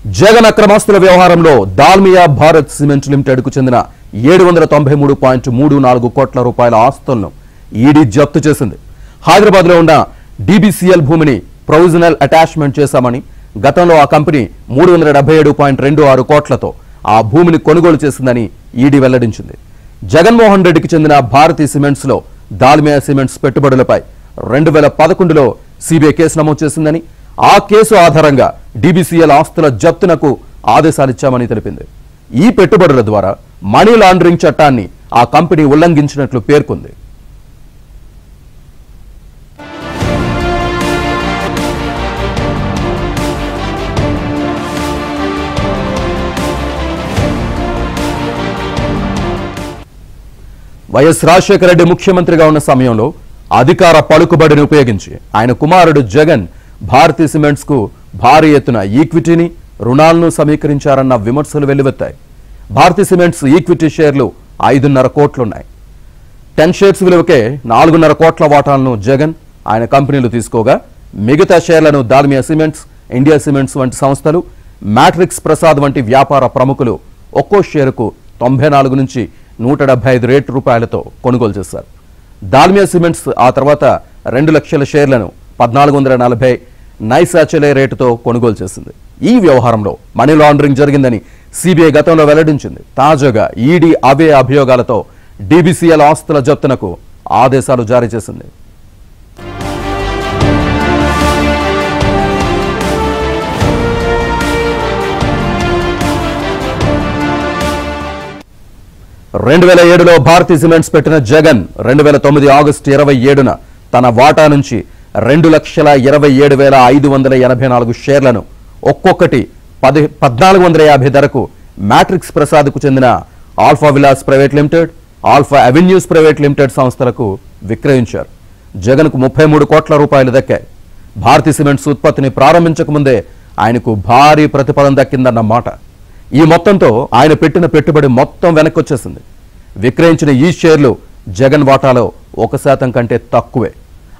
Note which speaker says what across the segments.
Speaker 1: జగన్ అక్రమాస్తుల వ్యవహారంలో Dalmia Bharat cement limited కు చెందిన 793.34 కోట్ల రూపాయల ఆస్తులను ఈడీ జప్తు చేసింది. హైదరాబాద్ లో ఉన్న డీబీసీఎల్ భూమిని ప్రొవిజనల్ అటాచ్మెంట్ చేశామని, గతంలో ఆ కంపెనీ 377.26 కోట్లతో ఆ భూమిని కొనుగోలు చేసిందని ఈడీ వెల్లడించింది. జగన్మోహన్ రెడ్డికి చెందిన భారతీ సిమెంట్స్ లో దాల్మియా సిమెంట్స్ పెట్టుబడులపై 2011లో సిబిఐ కేసు నమోదు చేసిందని, ఆ కేసు ఆధారంగా డీబీసీఎల్ ఆస్తుల జప్తునకు ఆదేశాలిచ్చామని తెలిపింది. ఈ పెట్టుబడుల ద్వారా మనీ లాండరింగ్ చట్టాన్ని ఆ కంపెనీ ఉల్లంఘించినట్లు పేర్కొంది. వైఎస్ రాజశేఖర రెడ్డి ముఖ్యమంత్రిగా ఉన్న సమయంలో అధికార పలుకుబడిని ఉపయోగించి ఆయన కుమారుడు జగన్ భారతీ సిమెంట్స్ కు భారీ ఎత్తున ఈక్విటీని, రుణాలను సమీకరించారన్న విమర్శలు వెల్లువెత్తాయి. భారతీ సిమెంట్స్ ఈక్విటీ షేర్లు 5.5 కోట్లున్నాయి. 10 షేర్స్ విలువకే 4.5 కోట్ల వాటాలను జగన్ ఆయన కంపెనీలు తీసుకోగా, మిగతా షేర్లను దాల్మియా సిమెంట్స్, ఇండియా సిమెంట్స్ వంటి సంస్థలు, మ్యాట్రిక్స్ ప్రసాద్ వంటి వ్యాపార ప్రముఖులు ఒక్కో షేరుకు 94 నుంచి 175 రూపాయలతో కొనుగోలు చేశారు. దాల్మియా సిమెంట్స్ ఆ తర్వాత 2 లక్షల షేర్లను 1440 నైసాచలే రేటుతో కొనుగోలు చేసింది. ఈ వ్యవహారంలో మనీ లాండరింగ్ జరిగిందని సిబిఐ గతంలో వెల్లడించింది. తాజాగా ఈడీ అవే అభియోగాలతో డీబీసీఎల్ ఆస్తుల జప్తునకు ఆదేశాలు జారీ చేసింది. లో భారతీ సిమెంట్స్ పెట్టిన జగన్ 2009 ఆగస్టు 27న తన వాటా నుంచి 2,27,584 షేర్లను ఒక్కొక్కటి 1450 ధరకు మ్యాట్రిక్స్ ప్రసాద్కు చెందిన alpha Vilas private limited, alpha avenues private limited సంస్థలకు విక్రయించారు. జగన్కు 33 కోట్ల రూపాయలు దక్కాయి. భారతీ సిమెంట్స్ ఉత్పత్తిని ప్రారంభించకముందే ఆయనకు భారీ ప్రతిఫలం దక్కిందన్న మాట. ఈ మొత్తంతో ఆయన పెట్టిన పెట్టుబడి మొత్తం వెనక్కొచ్చేసింది. విక్రయించిన ఈ షేర్లు జగన్ వాటాలో 1% కంటే తక్కువే.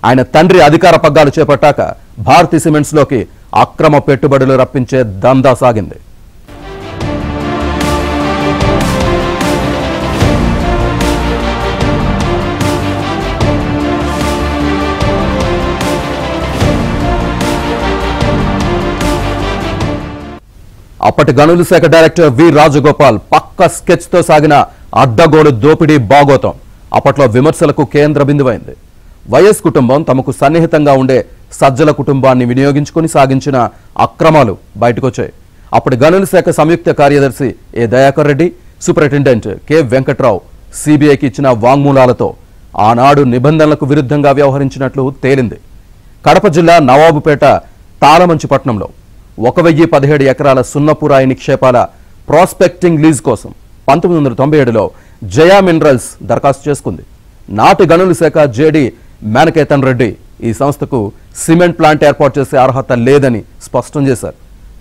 Speaker 1: ఆయన తండ్రి అధికార పగ్గాలు చేపట్టాక భారతీ సిమెంట్స్ లోకి అక్రమ పెట్టుబడులు రప్పించే దందా సాగింది. అప్పటి గనుల శాఖ డైరెక్టర్ వి రాజగోపాల్ పక్క స్కెచ్ తో సాగిన అడ్డగోలు దోపిడీ బాగోతం అప్పట్లో విమర్శలకు కేంద్ర బిందువైంది. వైఎస్ కుటుంబం తమకు సన్నిహితంగా ఉండే సజ్జల కుటుంబాన్ని వినియోగించుకుని సాగించిన అక్రమాలు బయటకొచ్చాయి. అప్పటి గనుల శాఖ సంయుక్త కార్యదర్శి ఏ దయాకర్ రెడ్డి, సూపరింటెండెంట్ కె వెంకట్రావు సిబిఐకి ఇచ్చిన వాంగ్మూలాలతో ఆనాడు నిబంధనలకు విరుద్ధంగా వ్యవహరించినట్లు తేలింది. కడప జిల్లా నవాబుపేట తాళమంచిపట్నంలో 1017 ఎకరాల సున్నపురాయి నిక్షేపాల ప్రాస్పెక్టింగ్ లీజ్ కోసం 1997లో జయా మినరల్స్ దరఖాస్తు చేసుకుంది. నాటి గనుల శాఖ జేడీ మేనకేతన్ రెడ్డి ఈ సంస్థకు సిమెంట్ ప్లాంట్ ఏర్పాటు చేసే అర్హత లేదని స్పష్టం చేశారు.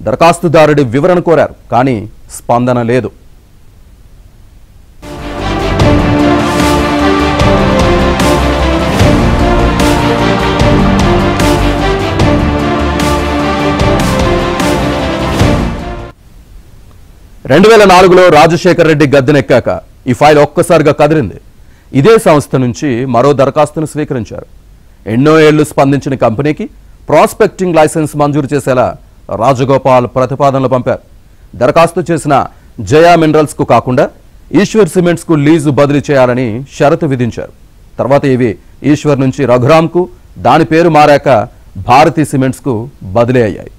Speaker 1: దరఖాస్తుదారుడి వివరణ కోరారు, కానీ స్పందన లేదు. లో రాజశేఖర రెడ్డి గద్దెనెక్కాక ఈ ఫైల్ ఒక్కసారిగా కదిలింది. ఇదే సంస్థ నుంచి మరో దరఖాస్తును స్వీకరించారు. ఎన్నో ఏళ్లు స్పందించిన కంపెనీకి ప్రాస్పెక్టింగ్ లైసెన్స్ మంజూరు చేసేలా రాజగోపాల్ ప్రతిపాదనలు పంపారు. దరఖాస్తు చేసిన జయా మినరల్స్ కు కాకుండా ఈశ్వర్ సిమెంట్స్ కు లీజు బదిలీ చేయాలని షరతు విధించారు. తర్వాత ఇవి ఈశ్వర్ నుంచి రఘురామ్ కు, దాని పేరు మారాక భారతీ సిమెంట్స్ కు బదిలీ అయ్యాయి.